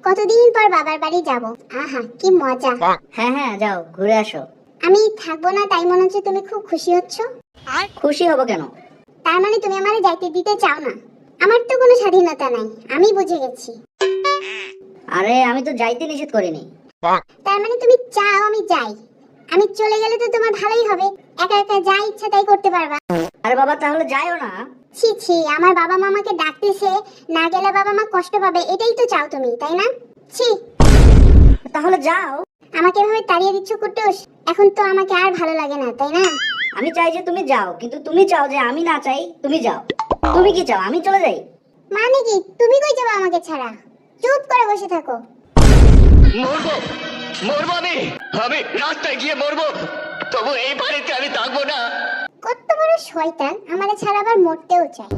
কতদিন পর বাবার বাড়ি যাব। আহা কি মজা। হ্যাঁ হ্যাঁ, যাও ঘুরে আসো। আমি থাকবো না তাই মনে হচ্ছে তুমি খুব খুশি হচ্ছ। খুশি হব কেন? তার মানে তুমি আমারে যাইতে দিতে চাও না। আমার তো কোনো স্বাধীনতা নাই, আমি বুঝে গেছি। আরে আমি তো যাইতে নিষেধ করিনি। তার মানে তুমি চাও আমি যাই। আমি চলে গেলে তো তোমার ভালোই হবে, একা একা যা ইচ্ছা তাই করতে পারবা। আরে বাবা তাহলে যাইও না। ছি ছি, আমার বাবা মা আমাকে ডাকতেছে, না গেলে বাবা মা কষ্ট পাবে, এটাই তো চাও তুমি তাই না? ছি। তাহলে যাও। আমাকে এভাবে তাড়িয়ে দিচ্ছ কুট্টুস, এখন তো আমাকে আর ভালো লাগে না তাই না? আমি চাই যে তুমি যাও, কিন্তু তুমি চাও যে আমি না চাই তুমি যাও। তুমি কি চাও আমি চলে যাই? মানে কি তুমি কই যাবে আমাকে ছাড়া? চুপ করে বসে থাকো। মরবো, মরবো আমি রাস্তায় গিয়ে মরবো, তবু এই বাড়িতে আমি থাকবো না। কত বড় শয়তান, আমারে ছাড়া আবার মরতেও চায়।